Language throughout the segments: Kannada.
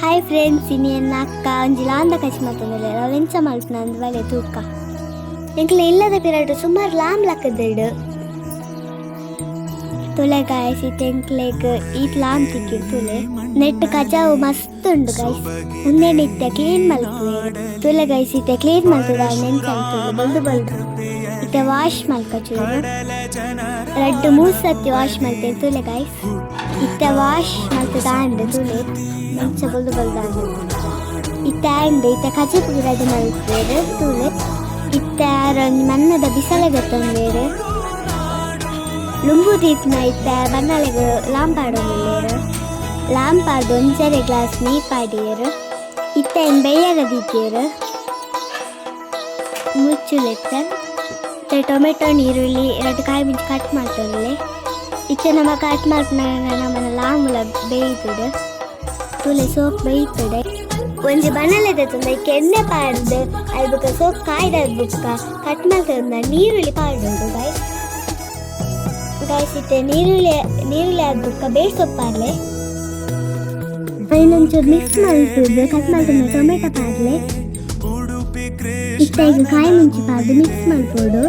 ಹಾಯ್ ಫ್ರೆಂಡ್ಸ್, ಇನ್ನೇನು ಅಕ್ಕ ಒಂಜಿಲ ಅಂದ ಕಚ್ ಮಾತಂದ್ರೆ ಅವಳೆಂಚ ಮಲ್ಪನ ಅಂದ್ ಬಲೆ ತೂಕ ಎಂಕ್ಲೆ ಇಲ್ಲದ ಪಿರಾಟು ಸುಮಾರು ಲಾಮ್ ಲಕ್ಕದಡು ತುಳೆ ಗಾಯ್ಸ್ ಇತ್ತು ಎಂಕ್ಲೆಗ್ ಈತ್ ಲಾಮ್ ತಿಕ್ಕಿ ತುಳೆ ನೆಟ್ ಕಜಾವು ಮಸ್ತ್ ಉಂಡು ಗೈಸ್. ಮುಂದೆ ಇತ್ತೆ ಕ್ಲೀನ್ ಮಲ್ಪುವೆ ತುಳೆ ಗೈಸ್ ಇತ್ತೆ ಕ್ಲೀನ್ ಮಲ್ತದ ನೆನ್ಸಲ್ತುವೆ ಬಲ್ದು ಬಲ್ದು ಇತ್ತೆ ವಾಶ್ ಮಲ್ಕ ಚೂರು 2-3 ಸತಿ ವಾಶ್ ಮಲ್ತೇವೆ ತುಳೆ ಗೈಸ್. ಇತ್ತೆ ವಾಶ್ ಮಲ್ತದ ಅಂಡು ತುಳೆ ಮಂಚ ಬಲ್ದು ಬಲ್ದು ಇತ್ತೆ ಅಂಡು ಇತ್ತೆ ಕಜಪು ಗಿಡದ ಮಲ್ಪೇರು ತುಳೆ ಇತ್ತೆ ಆರೊಂದು ಮಣ್ಣದ ಬಿಸಲೆಗೆ ತಂದೇರು ಲುಂಬು ದೀಪ್ನ ಇತ್ತೆ ಬನ್ನಲೆಗೆ ಲಾಂಪಾಡೋದಿಲ್ಲೇರು ಲಾಂಪಾಡ್ದು ಒಂಚರೆ ಗ್ಲಾಸ್ ನೀರು ಪಾಡಿಯರು ಇತ್ತೆ ಬೇಯಗ ದೀತಿಯರು ಮುಚ್ಚುಲೆತ್ತೆ ಟೊಮೆಟೊ ನೀರುಳ್ಳಿ 2 ಕಾಯಿ ಮಿಂಚು ಕಟ್ ಮಾಡ್ತಾರೆ ಇತ್ತೆ ನಮ್ಮ ಕಟ್ ಮಾಡ್ಕೊಂಡ ನಮ್ಮನ್ನ ಲಾಂಬುಲ ಬೇಯ್ತದೆ ತುಳೆ ಸೋಪ್ ಬೇಯ್ತದೆ ಒಂಜಿ ಬಣ್ಣಲೆದ ತುಂಬ ಇಕ್ಕೆ ಎಣ್ಣೆ ಪಾಡ್ದು ಅದು ಬುಕ್ಕ ಸೋಪ್ ಕಾಯ್ದ ಬುಕ್ಕ ಕಟ್ ಮಾಡ್ತದ ನೀರುಳ್ಳಿ ಪಾಡೋದು ಗೈಸ್ ಇತ್ತೆ ನೀರುಳ್ಳಿ ಆದ ಬುಕ್ಕ ಬೇಳೆ ಸೊಪ್ಪಾರ್ಲೆ ಇನ್ನೊಂಚೂರು ಮಿಕ್ಸ್ ಮಾಡ್ತಿದ್ದೆ ಕಟ್ ಮಾಡ್ತೀನಿ ಟೊಮೆಟೊ ಪಾಡ್ಲೆ ಇತ್ತೆ ಈಗ ಕಾಯಿ ಮುಂಚಿ ಪಾಡ್ದು ಮಿಕ್ಸ್ ಮಾಡ್ಬೋದು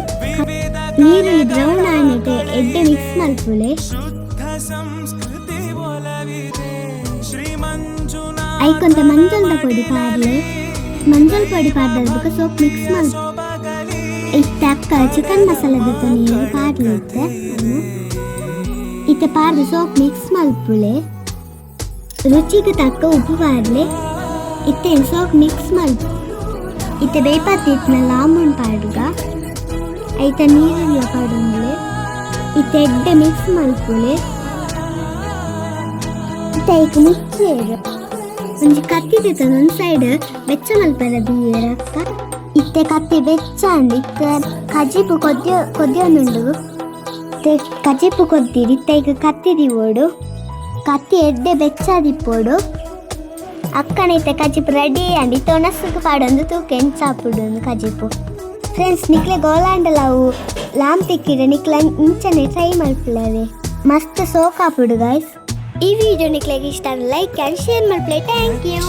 ನೀರುಳ್ಳಿ ಬ್ರೌನ್ ಆನಿಟ್ಟು ಎಡ್ಡೆ ಮಿಕ್ಸ್ ಮಾಡ್ಕೊಳ್ಳೆ ಐಕೊಂತ ಮಂಜಲ್ದ ಪೊಡಿ ಪಾಡ್ಲೆ ಮಂಜಲ್ ಪೊಡಿ ಪಾಡ್ದಕ್ಕೆ ಸೋಪ್ ಮಿಕ್ಸ್ ಮಾಡಿ ಇತ್ತೆ ಅಕ್ಕ ಚಿಕನ್ ಮಸಾಲದ ನೀರು ಪಾಡ್ಲೆ ಇತ್ತೆ ಪಾಡ್ದು ಸೋಪ್ ಮಿಕ್ಸ್ ಮಲ್ಪುಳೆ ರುಚಿಗೆ ತಕ್ಕ ಉಪ್ಪು ಪಾಡ್ಲೆ ಇತ್ತೆ ಸೋಪ್ ಮಿಕ್ಸ್ ಮಲ್ಪು ಇತ್ತೆ ಬೇಯ್ಪತ್ತಿನ ಲಾಂಬುನ್ ಪಾಡುಗ ಐತ ನೀರೆಲ್ಲ ಪಾಡೊಂದುಲೆ ಇತ್ತೆ ಎಡ್ಡೆ ಮಿಕ್ಸ್ ಮಲ್ಪುಳೆ ಇತ್ತೆ ಈಗ ಮಿಕ್ಸೇರು ಒಂಜಿ ಕತ್ತಿ ತಿತ್ತದ ಒಂದು ಸೈಡ್ ಬೆಚ್ಚ ಮಲ್ಪದ ಬೀರಕ್ಕ ಇತ್ತೆ ಕತ್ತಿ ಬೆಚ್ಚ ಅಂದು ಇತ್ತೆ ಕಜಿಪು ಕೊದ್ಯೊಂದುಂಡು ಇತ್ತೆ ಕಜಿಪು ಕೊದ್ದಿರಿ ಇತ್ತೆ ಈಗ ಕತ್ತಿ ದಿವೋಡು ಕತ್ತಿ ಎಡ್ಡೆ ಬೆಚ್ಚ ದಿಪ್ಪೋಡು ಅಕ್ಕನ ಇತ್ತೆ ಕಜಿಪು ರೆಡಿ ಅಂದು ಇತ್ತೆ ಒಣಸಕ್ಕೆ ಪಾಡೊಂದು ತೂಕ ಎಂಚಾಪುಡು ಕಜಿಪು. ಫ್ರೆಂಡ್ಸ್ ನಿಕ್ಲೆ ಗೋಲಾಂಡಲಾವು ಲಾಂಬ್ ತಿಕ್ಕಿದ್ರೆ ನಿಕ್ಲೆ ಇಂಚನೆ ಟ್ರೈ ಮಲ್ಪುಳವೆ ಮಸ್ತ್ ಸೋಕಾಪುಡು ಗೈಸ್. ಈ ವಿಡಿಯೋ ನಿಕ್ಲೆಗೆ ಇಷ್ಟ ಲೈಕ್ ಆ್ಯಂಡ್ ಶೇರ್ ಮಲ್ಪಲೆ. Thank you.